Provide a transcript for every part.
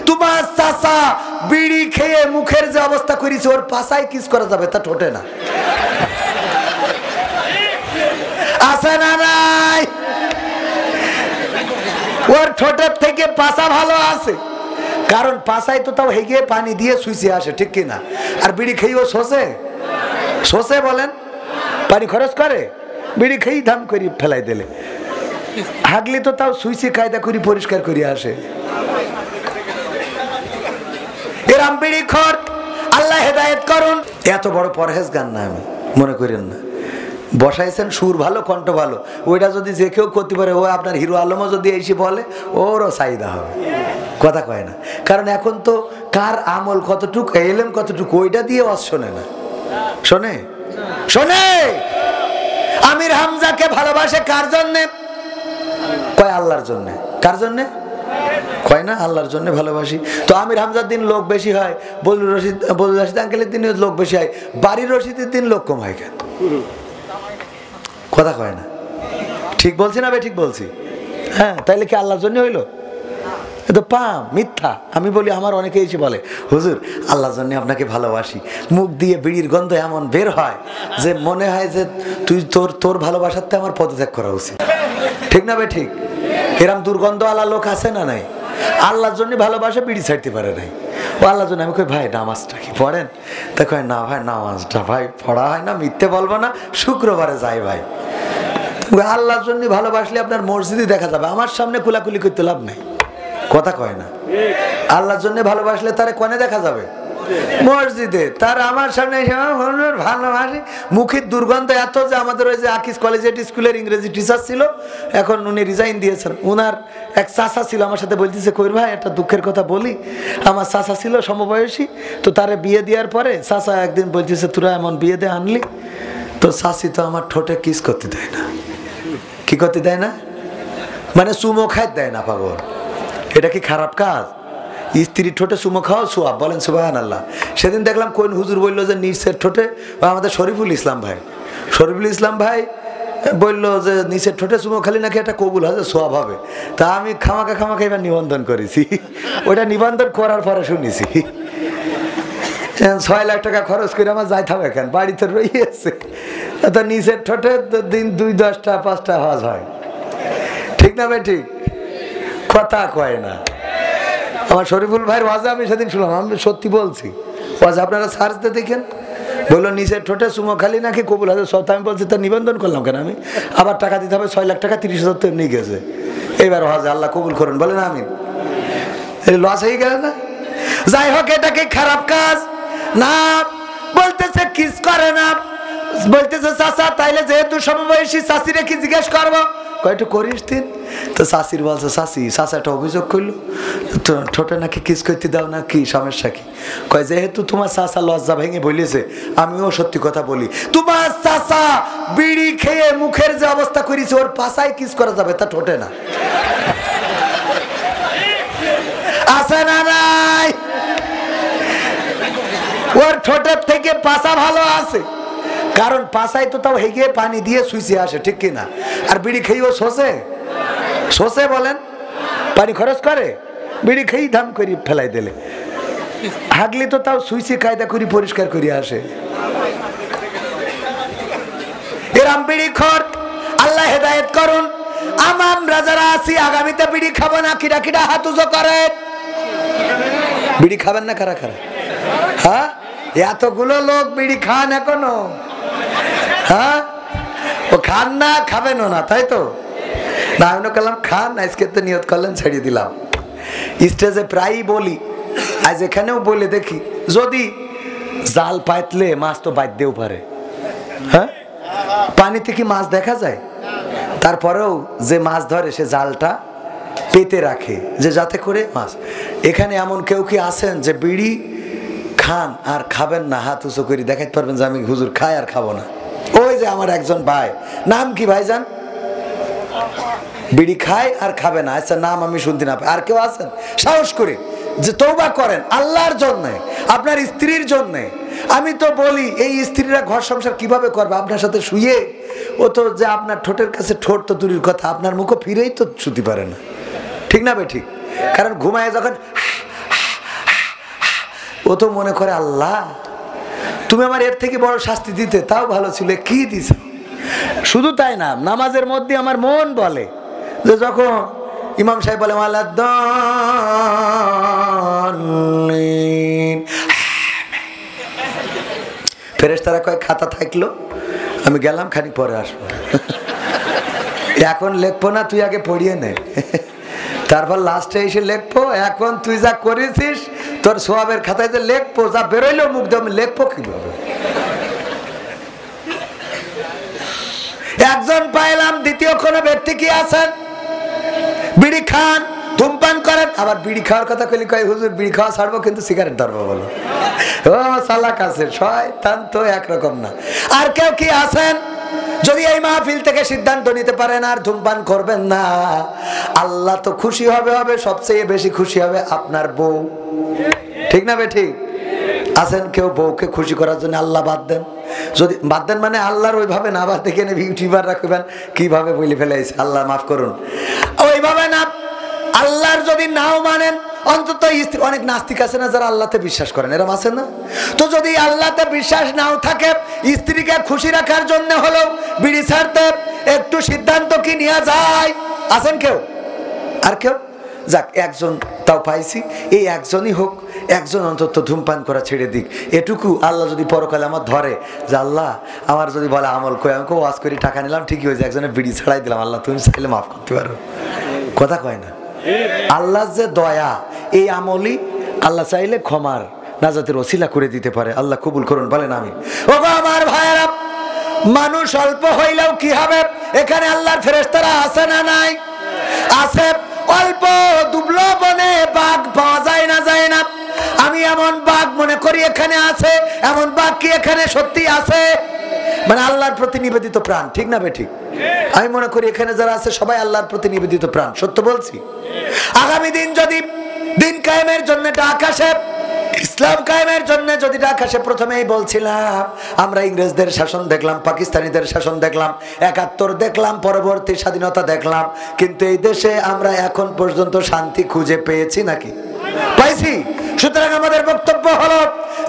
তোমার চাচা বিড়ি খেয়ে মুখের যে অবস্থা করেছে ওর পাছায় কিস করা যাবে, তা ঠোঁটে না। আছে না নাই? ওর ঠোঁটের থেকে পাছা ভালো আছে, কারণ পাছায় তো তাও হেগে পানি দিয়ে সুইচে আসে, ঠিক কিনা? আর বিড়ি খেয়ে ও শোষে বলেন, পানি খরচ করে, বিড়ি খেয়ে ধাম করি ফেলাই দিলে। হাগলি তো তাও সুইচে কায়দা করি পরিষ্কার করি আসে। এরাম বিড়ি খর আল্লাহ হেদায়েত করুন। এত বড় পরহেজগার না আমি, মনে করেন না। বসাইছেন সুর ভালো, কণ্ঠ ভালো, ওইটা যদি যে কেউ করতে পারে, ও আপনার হিরো আলমও যদি এসে বলে ওরও চাহিদা হবে, কথা কয় না। কারণ এখন তো কার আমল কতটুকু, এলেম কতটুকু, ওইটা দিয়ে ওয়াজ শোনে না। শোনে আমির হামজাকে ভালোবাসে কার জন্যে? কয় আল্লাহর জন্যে। কার জন্যে? কয় না আল্লাহর জন্য ভালোবাসি। তো আমির হামজার দিন লোক বেশি হয়, বলুর রশিদ আঙ্কেলের দিন লোক বেশি হয়, বাড়ির রশিদের দিন লোক কম হয় কেন? কথা কয় না। ঠিক বলছি না? ঠিক বলছি। হ্যাঁ, তাইলে কি আল্লাহর জন্য হইলো? এ তো পাম মিথ্যা। আমি বলি, আমার অনেকে এসে বলে, হুজুর আল্লাহর জন্য আপনাকে ভালোবাসি, মুখ দিয়ে বিড়ির গন্ধ এমন বের হয় যে মনে হয় যে তুই তোর ভালোবাসাতে আমার পদত্যাগ করা উচিত। ঠিক না ভাই? ঠিক। এরম দুর্গন্ধ আলা লোক আছে না নাই? আল্লাহর জন্য ভালোবাসা, বিড়ি ছাড়তে পারে নাই। ও আল্লাহর জন্য। আমি কই, ভাই নামাজটা কি পড়েন? তা কয়, না ভাই নামাজটা ভাই পড়া হয় না, মিথ্যে বলবো না, শুক্রবারে যাই ভাই। আল্লাহর জন্য ভালোবাসলে আপনার মসজিদে দেখা যাবে, আমার সামনে কুলাকুলি করতে লাভ নেই, কথা কয় না। আল্লাহর জন্য ভালোবাসলে তারে কোনে দেখা যাবে? মসজিদে। তার আমার সামনে ভালোবাসি, মুখের দুর্গন্ধ এত যে আমাদের ওই যে আকিস কলেজিয়েট স্কুলের ইংরেজি টিচার ছিল, এখন উনি রিজাইন দিয়েছেন। উনার এক চাচা ছিল, আমার সাথে বলতেছে, কইর ভাই একটা দুঃখের কথা বলি, আমার চাচা ছিল সমবয়সী, তো তারে বিয়ে দেওয়ার পরে চাচা একদিন বলতেছে, তোরা এমন বিয়ে দিয়ে আনলি, তো চাচি তো আমার ঠোঁটে কিস করতে দেয় না। কি করতে দেয় না? মানে চুমো খাইতে দেয় না। পাগল, এটা কি খারাপ কাজ? স্ত্রীর ঠোঁটে চুমো খাওয়া সোয়াব, বলেন সুবহানাল্লাহ। সেদিন দেখলাম কোন হুজুর বললো যে নিচের ঠোঁটে, আমাদের শরীফুল ইসলাম ভাই বললো যে নিচের ঠোঁটে চুমো খালি নাকি একটা কবুল হবে, সোয়াব হবে। তা আমি খামাখা এবার নিবন্ধন করেছি। ওইটা নিবন্ধন করার পরে শুনেছি 6 লাখ টাকা খরচ করে আমার যাইতে হবে, এখন বাড়িতে রয়েছে। তা নিচের ঠোঁটে দিন 2, 10টা 5টা হজ হয়, ঠিক না ভাই? ঠিক। কথা কয় না। আমার শরীফুল ভাইয়ের ওয়াজে আমি সেদিন শুনলাম, আমি সত্যি বলছি, ওয়াজে আপনারা সার্চ দিয়ে দেখেন, বললো নিচের ঠোঁটে চুমো খালি নাকি কবুল হবে সব। আমি বলছি, তা নিবন্ধন করলাম কেন আমি? আবার টাকা দিতে হবে 6 লাখ টাকা, 30,000 তো এমনি গেছে। এবার ওয়াজে আল্লাহ কবুল করুন, বলেন আমিন। লস হয়ে গেল না? যাই হোক, এটা কি খারাপ কাজ না? বলতেছে কিস করে না, বলতেছে চাচা তাইলে যেহেতু সমবয়সী, চাচিরে কি জিজ্ঞেস করবো? কয়টা করিস দিন? তো চাচির বলছে, চাচা একটা অভিযোগ করলো, ঠোঁটে নাকি কিস করতে দাও না, কি সমস্যা কি? কয় যেহেতু তোমার চাচা লজ্জা ভেঙে বলেছে, আমিও সত্যি কথা বলি, তোমার চাচা বিড়ি খেয়ে মুখের যে অবস্থা করেছে ওর পাছায় কিস করা যাবে, তা ঠোঁটে না। আছে না নাই? ওর ঠোঁটের থেকে পাছা ভালো আছে, কারণ পাছায় তো তাও হেগে পানি দিয়ে সুইচে আসে, ঠিক কিনা? আর বিড়ি খেয়ে ও শোষে বলেন, পানি খরচ করে, বিড়ি খেয়ে ধাম করি ফেলাই দিলে। হাগলি তো তাও সুইচে কায়দা করি পরিষ্কার করি আসে। এরাম বিড়ি খর আল্লাহ হেদায়েত করুন। আমরা যারা আছি আগামীতে বিড়ি খাবো না, কিরা হাত উঁচু করে। বিড়ি খাবেন না কারা? হ্যাঁ, এতগুলো লোক বিড়ি খান এখনো? হ্যাঁ, ও খান না, খাবেনও না, তাই তো? না আমি করলাম খান, আজকে তো নিয়ত করলেন, ছেড়ে দিলাম। স্টেজে প্রায়ই বলি, আজ এখানেও বলে দেখি, যদি জাল পাতলে মাছ তো বাইতেও পারে। হ্যাঁ, পানিতে কি মাছ দেখা যায়? তারপরেও যে মাছ ধরে সে জালটা পেতে রাখে, যে যাতে করে মাছ। এখানে এমন কেউ কি আছেন যে বিড়ি খান আর খাবেন না? হাত উঁচু করে দেখাতে পারবেন যে আমি হুজুর খাই আর খাবো না? ওই যে আমার একজন ভাই, নাম কি ভাইজান? বিড়ি খায় আর খাবে না। আচ্ছা, নাম আমি শুনতে না পাই। আর কেউ আছেন সাহস করে যে তওবা করেন আল্লাহর জন্য, আপনার স্ত্রীর জন্য? আমি তো বলি, এই স্ত্রীরা ঘর সংসার কিভাবে করবে আপনার সাথে শুয়ে? ও তো যে আপনার ঠোঁটের কাছে ঠোঁট তো দূরের কথা, আপনার মুখও ফিরেই তো শুতে পারে না, ঠিক না ভাই? ঠিক। কারণ ঘুমায় যখন ও তো মনে করে আল্লাহ তুমি আমার এর থেকে বড় শাস্তি দিতে, তাও ভালো ছিল, কি দিছ। শুধু তাই না, নামাজের মধ্যে আমার মন বলে যে যখন ইমাম সাহেব বলে ফেরেশতারা কয় খাতা থাকলো, আমি গেলাম, খানিক পরে আসবো। এখন লিখবো না, তুই আগে পড়িয়ে নে, তারপর লাস্টে এসে লিখবো। এখন তুই যা করেছিস তোর সওয়াবের খাতায় যে লিখবো, যা বেরোইলো মুখ দিয়ে, আমি লিখবো কিভাবে? একজন পাইলাম, দ্বিতীয় কোন ব্যক্তি কি আছেন বিড়ি খান, ধূমপান করেন। আবার বিড়ি খাওয়ার কথা কইলে কয় হুজুর বিড়ি খাওয়া ছাড়বো কিন্তু সিগারেট ধরবো বলো। ও চালাক আছে, শয়তান তো একরকম না। আর কেউ কি আছেন যদি এই মাহফিল থেকে সিদ্ধান্ত নিতে পারেন আর ধূমপান করবেন না, আল্লাহ তো খুশি হবে, সবচেয়ে বেশি খুশি হবে আপনার বউ। ঠিক না বে ঠিক? আছেন কেউ বউকে খুশি করার জন্য আল্লাহ বাদ দেন? যদি বাদ দেন মানে আল্লাহর ওইভাবে না বাদ দেখে ইউটিউবার রাখবেন, কিভাবে বলে ফেলাইছে, আল্লাহ মাফ করুন, ওইভাবে না। আল্লাহর যদি নাও মানেন, অন্তত অনেক নাস্তিক আছে না যারা আল্লাহতে বিশ্বাস করেন, এরকম আছে না? তো যদি আল্লাহতে বিশ্বাস নাও থাকে, স্ত্রীকে খুশি রাখার জন্য হলো বিড়ি ছাড়তে একটু সিদ্ধান্ত কি নেওয়া যায়? আছেন কেউ? আর কেউ? যাক, একজন তাও পাইছি, এই একজনই হোক, একজন অন্তত ধূমপান করা ছেড়ে দিক। এটুকু আল্লাহ যদি পরকালে আমার ধরে যে আল্লাহ আমার যদি বলে আমল কই, আমাকে ওয়াজ করে টাকা নিলাম, ঠিকই হয়েছে, একজনের বিড়ি ছাড়াই দিলাম, আল্লাহ তুমি চাইলে মাফ করতে পারো। কথা কয় না? আল্লাহ যে দয়া, এই আমলই আল্লাহ চাইলে ক্ষমার নাজাতের ওসিলা করে দিতে পারে। আল্লাহ কবুল করুন, বলেন আমিন। ও আমার ভাইয়েরা, মানুষ অল্প হইলেও কি হবে, এখানে আল্লাহর ফেরেশতারা আছে না নাই? আছে। অল্প দুবলো বনে বাঘ পাওয়া যায় না, যায় না। আমি এমন বাঘ মনে করি এখানে আছে, এমন বাঘ কি এখানে সত্যি আছে? মানে আল্লাহর প্রতি নিবেদিত প্রাণ, ঠিক না বে ঠিক? আমি মনে করি এখানে যারা আছে সবাই আল্লাহর প্রতি নিবেদিত প্রাণ, সত্য বলছি। আগামী দিন যদি দিন কায়েমের জন্য ডাক আসে, ইসলাম কায়েমের জন্য যদি ডাক আসে, প্রথমেই বলছিলাম আমরা ইংরেজদের শাসন দেখলাম, পাকিস্তানিদের শাসন দেখলাম, ৭১ দেখলাম, পরবর্তী স্বাধীনতা দেখলাম, কিন্তু এই দেশে আমরা এখন পর্যন্ত শান্তি খুঁজে পেয়েছি নাকি? পাইছি। সুতরাং আমাদের বক্তব্য হলো,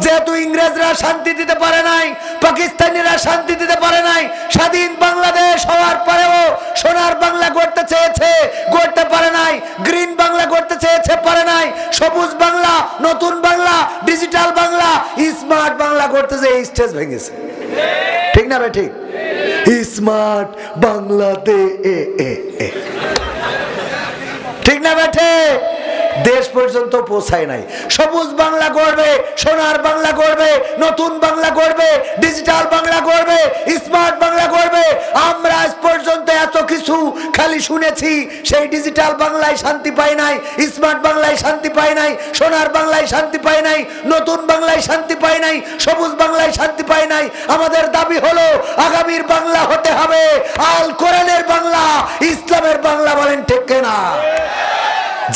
যেহেতু ইংরেজরা শান্তি দিতে পারে নাই, পাকিস্তানিরা শান্তি দিতে পারে নাই, স্বাধীন বাংলাদেশ হওয়ার পরেও সোনার বাংলা গড়তে চেয়েছে, গড়তে পারে নাই। গ্রিন বাংলা গড়তে চেয়েছে, পারে নাই। সবুজ বাংলা, নতুন বাংলা, ডিজিটাল বাংলা, স্মার্ট বাংলা গড়তে যে স্টেজ ভেঙেছে। ঠিক না ভাই ঠিক? স্মার্ট বাংলাতে ঠিক না বেঠে? দেশ পর্যন্ত পৌঁছায় নাই। সবুজ বাংলা গড়বে, সোনার বাংলা গড়বে, নতুন বাংলা গড়বে, ডিজিটাল বাংলা গড়বে, স্মার্ট বাংলা গড়বে। আমরা আজ পর্যন্ত এত কিছু খালি শুনেছি, সেই ডিজিটাল বাংলায় শান্তি পাই নাই, স্মার্ট বাংলায় শান্তি পাই নাই, সোনার বাংলায় শান্তি পাই নাই, নতুন বাংলায় শান্তি পাই নাই, সবুজ বাংলায় শান্তি পাই নাই। আমাদের দাবি হলো আগামীর বাংলা হতে হবে আল কোরআনের বাংলা, ইসলামের বাংলা। বলেন ঠিক কিনা?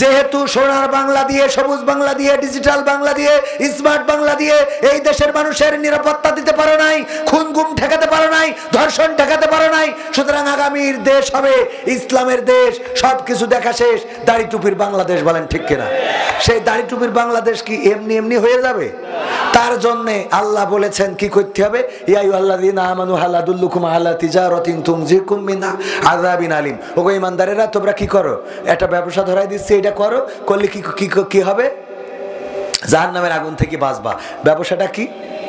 যেহেতু সোনার বাংলা দিয়ে, সবুজ বাংলা দিয়ে, ডিজিটাল বাংলা দিয়ে, স্মার্ট বাংলা দিয়ে এই দেশের মানুষের নিরাপত্তা দিতে পারো নাই, খুন গুম ঠেকাতে পারো নাই, ধর্ষণ ঠেকাতে পারো নাই, সুতরাং আগামীর দেশ হবে ইসলামের দেশ। সবকিছু দেখা শেষ, দাড়ি টুপির বাংলাদেশ। বলেন ঠিক কিনা? সেই দাড়ি টুপির বাংলাদেশ কি এমনি এমনি হয়ে যাবে? তার জন্য আল্লাহ বলেছেন কি করতে হবে, ইয়া আইয়ুহাল্লাযীনা আমানু হাল আদুল্লুকুম আলা তিজারাতিন তুনজিকুম মিন আযাবিন আলিম। ওগো ঈমানদারেরা, তোমরা কি করো? একটা ব্যবসা ধরাই দিচ্ছি, এটা করো, করলে কি হবে? জাহান্নামের আগুন থেকে বাঁচবা। ব্যবসাটা কি?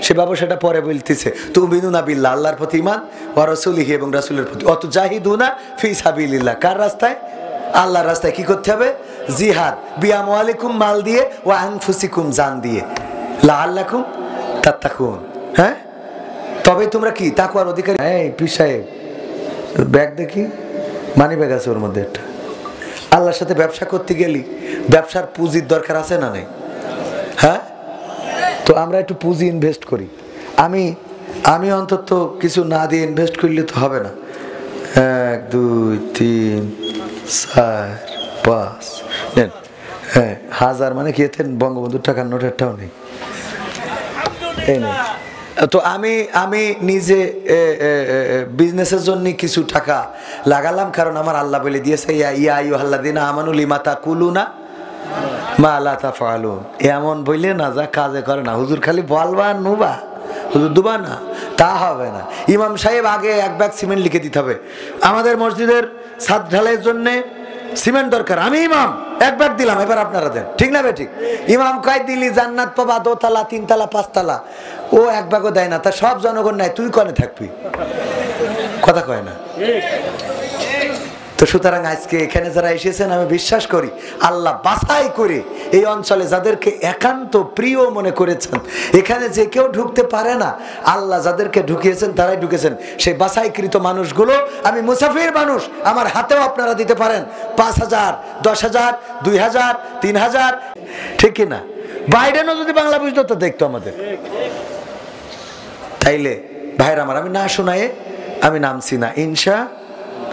সে ব্যবসাটা পরে বলতেছে, তুমিনুনা বিল্লাহ, আল্লাহর প্রতি ঈমান, ওয়া রাসূলিহি, এবং রাসূলের প্রতি, অতুজাহিদুনা ফি সাবিলিল্লাহ। কার রাস্তায়? আল্লাহর রাস্তায়। কি করতে হবে? জিহাদ, বিআমওয়ালিকুম, মাল দিয়ে, ওয়া আনফুসিকুম, জান দিয়ে, লাআল্লাকুম তাত্তাকুন। হ্যাঁ, তবে তোমরা কি তাকওয়ার অধিকারী। এই পীর সাহেব, ব্যাগ দেখি, মানি ব্যাগ আছে ওর মধ্যে একটা। আল্লাহর সাথে ব্যবসা করতে গেলি ব্যবসার পুঁজির দরকার আছে না নেই? হ্যাঁ, তো আমরা একটু পুঁজি ইনভেস্ট করি। আমি অন্তত কিছু না দিয়ে ইনভেস্ট করলে তো হবে না। 1 2 3 4 5 নেন। হ্যাঁ, 1000 মানে কি? এতে বঙ্গবন্ধুর টাকার নোট একটাও নেই। এই নেই। তো আমি নিজে বিজনেসের জন্য কিছু টাকা লাগালাম, কারণ আমার আল্লাহ বলে দিয়েছে, ইয়া আইয়ুহাল্লাযীনা আমানু লিমা তাকুলুনা মা লা তাফআলুন, এমন বইলে না যা কাজে করে না। হুজুর খালি বলবা নুবা, হুজুর দুবা না, তা হবে না। ইমাম সাহেব আগে 1 ব্যাগ সিমেন্ট লিখে দিতে হবে, আমাদের মসজিদের ছাদ ঢালাইয়ের জন্য সিমেন্ট দরকার, আমি ইমাম 1 ব্যাগ দিলাম, এবার আপনারা দেন, ঠিক না বেঠিক? ইমাম কয় দিলি জান্নাত পাবা 2 তলা 3 তলা 5 তলা, ও 1 ব্যাগও দেয় না, তা সব জনগণ নাই, তুই কনে থাকবি? কথা কয় না। তো সুতরাং আজকে এখানে যারা এসেছেন, আমি বিশ্বাস করি আল্লাহ বাছাই করে এই অঞ্চলে যাদেরকে একান্ত প্রিয় মনে করেছেন, এখানে যে কেউ ঢুকতে পারে না, আল্লাহ যাদেরকে ঢুকিয়েছেন তারাই ঢুকেছেন। সেই বাছাইকৃত মানুষগুলো, আমি মুসাফির মানুষ, আমার হাতেও আপনারা দিতে পারেন 5,000, 10,000, 2,000, 3,000, ঠিক কিনা? বাইডেনও যদি বাংলা বুঝতো তো দেখতো আমাদের। তাইলে ভাইরা আমার, আমি না শোনায় আমি নামছি না, ইনশা।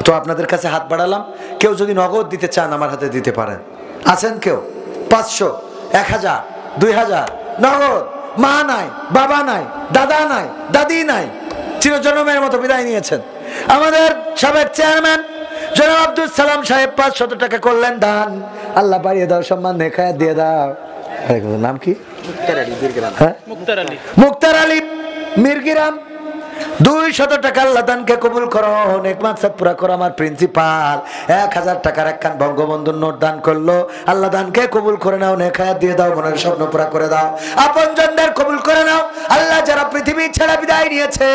তো আপনাদের কাছে হাত বাড়ালাম, কেউ যদি নগদ দিতে চান আমার হাতে দিতে পারেন। আছেন কেউ? 500, 1000, 2000 নগদ। মা নাই, বাবা নাই, দাদা নাই, দাদি নাই, চিরজন্মের মতো বিদায় নিয়েছেন। আমাদের সাবেক চেয়ারম্যান জনাব আব্দুল সালাম সাহেব 500 টাকা করলেন দান। আল্লাহ বাড়িয়ে দাও, সম্মান দেখায় দিয়ে দাও। নাম কি? মুক্তার আলী মিরগিরাম। 200 টাকা আল্লাহ দানকে কবুল করো, অনেক মাকসাদ পুরা করো। আমার প্রিন্সিপাল 1000 টাকার একখান বঙ্গবন্ধুর নোট দান করলো। আল্লাহ দানকে কবুল করে নাও, নেক হায়াত দিয়ে দাও, মনের স্বপ্ন পুরা করে দাও। আপনজনদের কবুল করে নাও। আল্লাহ যারা পৃথিবী ছেড়ে বিদায় নিয়েছে,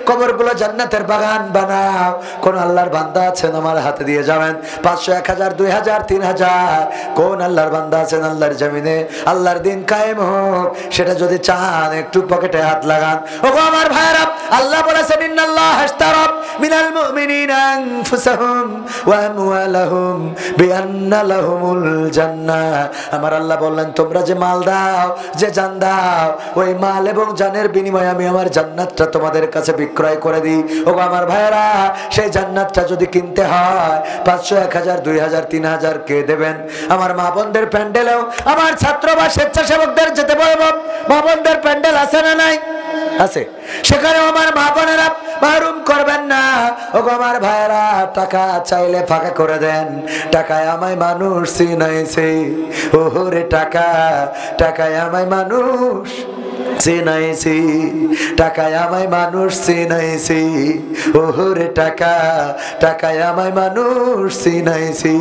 কবরগুলো জান্নাতের বাগান বানাও। কোন আল্লাহর বান্দা আছেন আমার হাতে দিয়ে যাবেন? 500, 1000, 2000, 3000 কোন আল্লাহর বান্দা আছেন আল্লাহর জমিনে আল্লাহর দিন কায়েম হোক, সেটা যদি চান একটু পকেটে হাত লাগান। ওগো আমার ভাইরা, আল্লাহ বলেছেন ইন্নাল্লাহ আশতারা মিনাল মুমিনিনা আনফুসাহুম ওয়া আমওয়ালাহুম বিআন্না লাহুমুল জান্নাহ। আমার আল্লাহ বললেন, তোমরা যে মাল দাও, যে জান দাও, ওই মাল এবং জানের বিনিময়ে আমি আমার জান্নাতটা তোমাদের কাছে বিক্রয় করে দিই। ওগো আমার ভাইরা, সেই জান্নাতটা যদি কিনতে হয় 500, 1000, 2000, 3000 কে দেবেন? আমার মা বোনদের প্যান্ডেলেও আমার ছাত্র বা স্বেচ্ছাসেবকদের যেতে বলবো। মা বোনদের প্যান্ডেল আছে না নাই? আছে। সেখানে আমার মা বোনেরা মাহরুম করবেন না। ওগো আমার ভাইয়েরা, টাকা চাইলে ফাঁকা করে দেন। টাকায় আমায় মানুষ চিনাইছে, ওরে টাকা, টাকায় আমায় মানুষ চিনাইছি, টাকায় আমায় মানুষ চিনাইছি, ওরে টাকা, টাকায় আমায় মানুষ চিনাইছি।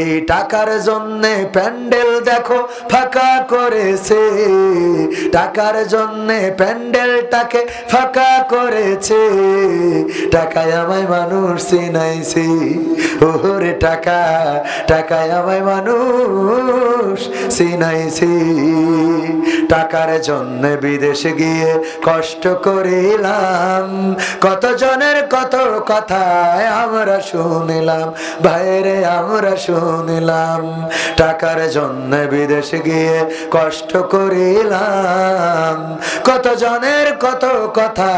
এই টাকার জন্যে প্যান্ডেল দেখো ফাঁকা করেছে, টাকার জন্যে প্যান্ডেলটাকে ফাঁকা করেছে, টাকায় আমায় মানুষ চিনাইছি, ওরে টাকা, টাকায় আমায় মানুষ চিনাইছি। টাকার জন্য বিদেশে গিয়ে কষ্ট করিলাম, কত জনের কত কথা আমরা শুনিলাম, ভাইরে আমরা শুনিলাম। টাকার জন্য বিদেশে গিয়ে কষ্ট করিলাম, কত জনের কত কথা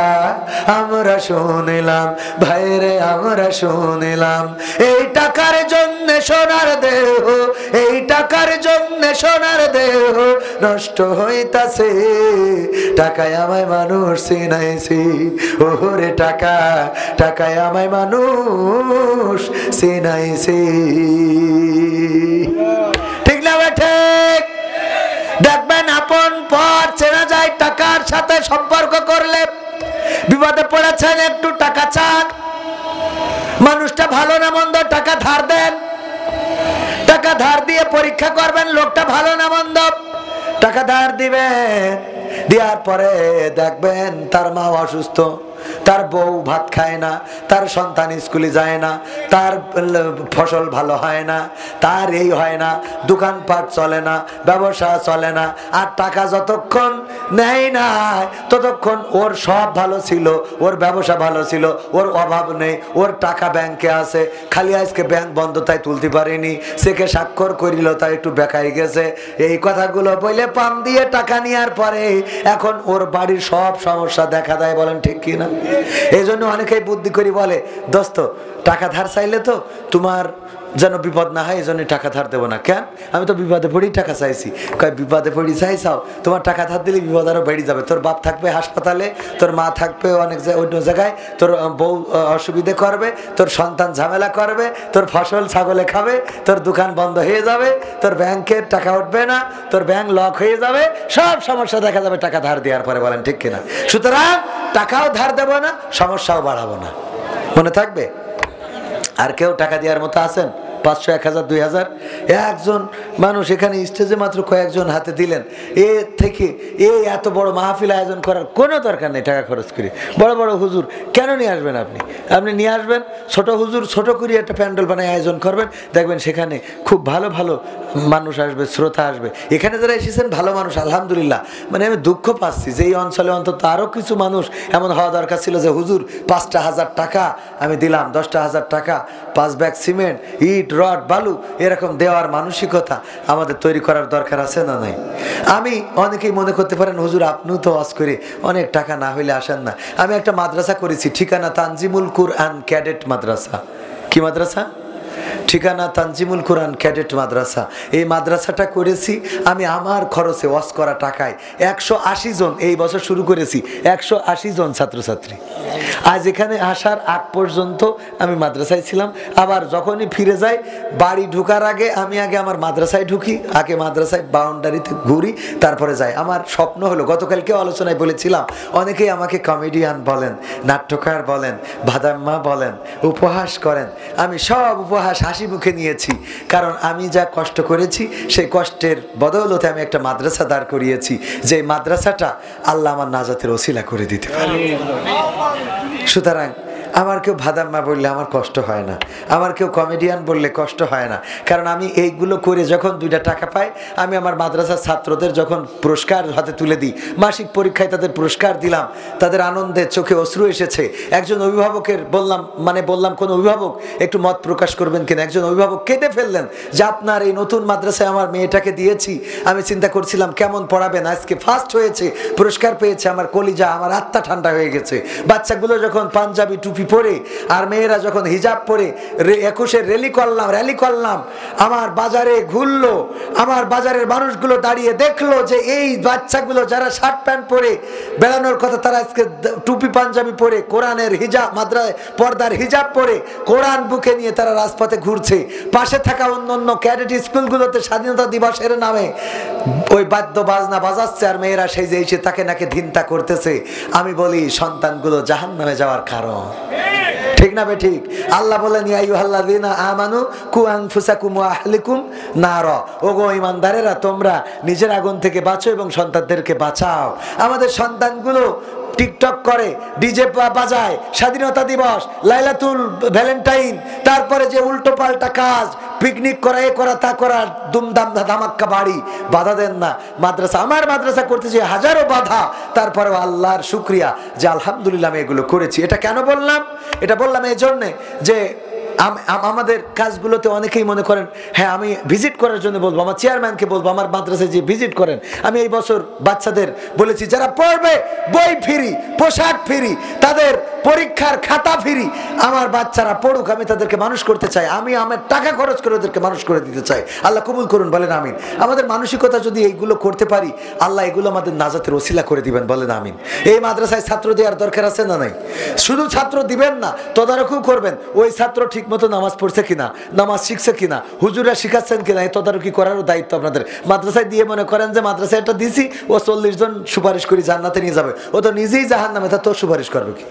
আমরা শুনিলাম, ভাইরে আমরা শুনিলাম। এই টাকার জন্য সোনার দেহ, এই টাকার জন্য সোনার দেহ নষ্ট হইতাছে, টাকায় আমায় মানুষ চিনাইছি, ওরে টাকা, টাকায় আমায় মানুষ চিনাইছি। ঠিক না ঠিক? দেখবেন আপন পর চেনা যায় টাকার সাথে সম্পর্ক করলে। বিপদে পড়েছেন, একটু টাকা চান, মানুষটা ভালো না মন্দ, টাকা ধার দেন। টাকা ধার দিয়ে পরীক্ষা করবেন লোকটা ভালো না মন্দ। টাকা ধার দিবেন, দেওয়ার পরে দেখবেন তার মা অসুস্থ, তার বউ ভাত খায় না, তার সন্তান স্কুলে যায় না, তার ফসল ভালো হয় না, তার এই হয় না, দোকানপাট চলে না, ব্যবসা চলে না। আর টাকা যতক্ষণ নেয় না ততক্ষণ ওর সব ভালো ছিল, ওর ব্যবসা ভালো ছিল, ওর অভাব নেই, ওর টাকা ব্যাংকে আছে, খালি আজকে ব্যাংক বন্ধ তাই তুলতে পারিনি, সেকে স্বাক্ষর করিল তাই একটু বেকাই গেছে। এই কথাগুলো বলে পাম দিয়ে টাকা নেওয়ার পরে এখন ওর বাড়ির সব সমস্যা দেখা দেয়। বলেন ঠিক কিনা? এই জন্য অনেকেই বুদ্ধি করে বলে, দোস্ত টাকা ধার চাইলে তো তোমার যেন বিপদ না হয়, এই জন্য টাকা ধার দেবো না। কেন? আমি তো বিপদে পড়েই টাকা চাইছি। কয় বিপদে পড়ি চাইছাও, তোমার টাকা ধার দিলে বিপদ আরো বেড়ে যাবে। তোর বাপ থাকবে হাসপাতালে, তোর মা থাকবে অনেক অন্য জায়গায়, তোর বউ অসুবিধে করবে, তোর সন্তান ঝামেলা করবে, তোর ফসল ছাগলে খাবে, তোর দোকান বন্ধ হয়ে যাবে, তোর ব্যাংকের টাকা উঠবে না, তোর ব্যাংক লক হয়ে যাবে, সব সমস্যা দেখা যাবে টাকা ধার দেওয়ার পরে। বলেন ঠিক কিনা? সুতরাং টাকাও ধার দেবো না, সমস্যাও বাড়াবো না। মনে থাকবে? আর কেউ টাকা দেওয়ার মতো আছেন? 500, 1000, 2000? একজন মানুষ এখানে স্টেজে মাত্র কয়েকজন হাতে দিলেন। এ থেকে এত বড় মাহফিল আয়োজন করার কোনো দরকার নেই টাকা খরচ করে। বড় বড় হুজুর কেন নিয়ে আসবেন? আপনি নিয়ে আসবেন ছোট হুজুর, ছোট করে একটা প্যান্ডেল বানায় আয়োজন করবেন, দেখবেন সেখানে খুব ভালো ভালো মানুষ আসবে, শ্রোতা আসবে। এখানে যারা এসেছেন ভালো মানুষ, আলহামদুলিল্লাহ। মানে আমি দুঃখ পাচ্ছি যে এই অঞ্চলে অন্তত আরও কিছু মানুষ এমন হওয়া দরকার ছিল যে হুজুর 5টা 1000 টাকা আমি দিলাম, 10টা 1000 টাকা, 5 ব্যাগ সিমেন্ট, ইট, রড, বালু, এরকম দেওয়ার মানসিকতা আমাদের তৈরি করার দরকার আছে না নাই? আমি অনেকেই মনে করতে পারেন হুজুর আপনিও তো ওয়াজ করে অনেক টাকা না হইলে আসেন না। আমি একটা মাদ্রাসা করেছি, ঠিকানা তানজিমুল কুরআন ক্যাডেট মাদ্রাসা। কি মাদ্রাসা? ঠিকানা তানজিমুল কুরআন ক্যাডেট মাদ্রাসা। এই মাদ্রাসাটা করেছি আমি আমার খরচে, ওয়াজ করা টাকায়। 180 জন এই বছর শুরু করেছি, 180 জন ছাত্রছাত্রী। আজ এখানে আসার আগ পর্যন্ত আমি মাদ্রাসায় ছিলাম। আবার যখনই ফিরে যাই, বাড়ি ঢুকার আগে আমি আগে আমার মাদ্রাসায় ঢুকি, আগে মাদ্রাসায় বাউন্ডারিতে ঘুরি, তারপরে যাই। আমার স্বপ্ন হলো, গতকালকেও আলোচনায় বলেছিলাম, অনেকেই আমাকে কমেডিয়ান বলেন, নাট্যকার বলেন, ভাদাম্মা বলেন, উপহাস করেন। আমি সব উপহাস হাসি মুখে নিয়েছি, কারণ আমি যা কষ্ট করেছি সেই কষ্টের বদৌলতে আমি একটা মাদ্রাসা দাঁড় করিয়েছি, যে মাদ্রাসাটা আল্লাহ আমার নাজাতের ওসিলা করে দিতে পারে। সুতরাং আমার কেউ ভাদাম্মা বললে আমার কষ্ট হয় না, আমার কেউ কমেডিয়ান বললে কষ্ট হয় না, কারণ আমি এইগুলো করে যখন 2টা টাকা পাই, আমি আমার মাদ্রাসার ছাত্রদের যখন পুরস্কার হাতে তুলে দিই, মাসিক পরীক্ষায় তাদের পুরস্কার দিলাম, তাদের আনন্দে চোখে অশ্রু এসেছে। একজন অভিভাবকের বললাম কোনো অভিভাবক একটু মত প্রকাশ করবেন কিনা। একজন অভিভাবক কেঁদে ফেললেন যে আপনার এই নতুন মাদ্রাসায় আমার মেয়েটাকে দিয়েছি, আমি চিন্তা করছিলাম কেমন পড়াবেন, আজকে ফার্স্ট হয়েছে, পুরস্কার পেয়েছে, আমার কলিজা, আমার আত্মা ঠান্ডা হয়ে গেছে। বাচ্চাগুলো যখন পাঞ্জাবি টুপি পরে আর মেয়েরা যখন হিজাব পরে 21-এর র্যালি করলাম, আমার বাজারে ঘুরলো, আমার বাজারের মানুষগুলো দাঁড়িয়ে দেখলো যে এই বাচ্চাগুলো যারা শার্ট প্যান্ট পরে বেড়ানোর কথা, তারা আজকে টুপি পাঞ্জাবি পরে কোরআনের হিজাব, মাদ্রাসায় পর্দার হিজাব পরে কোরআন বুকে নিয়ে তারা রাজপথে ঘুরছে। পাশে থাকা অন্য ক্যাডেট স্কুলগুলোতে স্বাধীনতা দিবসের নামে ওই বাদ্য বাজনা বাজাচ্ছে, আর মেয়েরা সেই যে এসে তাকে নাকে ধিনতা করতেছে। আমি বলি সন্তানগুলো জাহান্নামে যাওয়ার কারণ। ঠিক না বে ঠিক? আল্লাহ বলেন ইয়া আইয়ুহাল্লাযীনা আমানু কু আনফুসাকুম ওয়া আহলিকুম নারা, ওগো ঈমানদারেরা তোমরা নিজের আগুন থেকে বাঁচো এবং সন্তানদেরকে বাঁচাও। আমাদের সন্তানগুলো টিকটক করে, ডিজে বাজায়, স্বাধীনতা দিবস, লাইলাতুল ভ্যালেন্টাইন, তারপরে যে উল্টো পাল্টা কাজ, পিকনিক করা, এ করা, তা করা, দুমদাম ধামাক্কা বাড়ি। বাধা দেন না। মাদ্রাসা, আমার মাদ্রাসা করতে যে হাজারো বাধা, তারপরেও আল্লাহর শুকরিয়া যে আলহামদুলিল্লাহ আমি এগুলো করেছি। এটা কেন বললাম? এটা বললাম এই জন্যে যে আমাদের কাজগুলোতে অনেকেই মনে করেন হ্যাঁ আমি ভিজিট করার জন্য বলবো, আমার চেয়ারম্যানকে বলবো আমার মাদ্রাসায় যে ভিজিট করেন। আমি এই বছর বাচ্চাদের বলেছি যারা পড়বে বই ফ্রি, পোশাক ফ্রি, তাদের পরীক্ষার খাতা ফ্রি, আমার বাচ্চারা পড়ুক, আমি তাদেরকে মানুষ করতে চাই, আমি আমার টাকা খরচ করে ওদেরকে মানুষ করে দিতে চাই। আল্লাহ কবুল করুন, বলেন আমিন। আমাদের মানসিকতা যদি এইগুলো করতে পারি, আল্লাহ এগুলো আমাদের নাজাতের ওসিলা করে দিবেন, বলেন আমিন। এই মাদ্রাসায় ছাত্র দেওয়ার দরকার আছে না নাই? শুধু ছাত্র দিবেন না, তদারকিও করবেন ওই ছাত্র ঠিক মতো নামাজ পড়ছে কিনা, নামাজ শিখছে কিনা, হুজুরা শিখাচ্ছেন কিনা, এই তদারকি করারও দায়িত্ব আপনাদের। মাদ্রাসায় দিয়ে মনে করেন যে মাদ্রাসায় একটা দিছি, ও 40 জন সুপারিশ করে জান্নাতে নিয়ে যাবে, ও তো নিজেই জাহান্নামে, তা তো সুপারিশ করবে কি?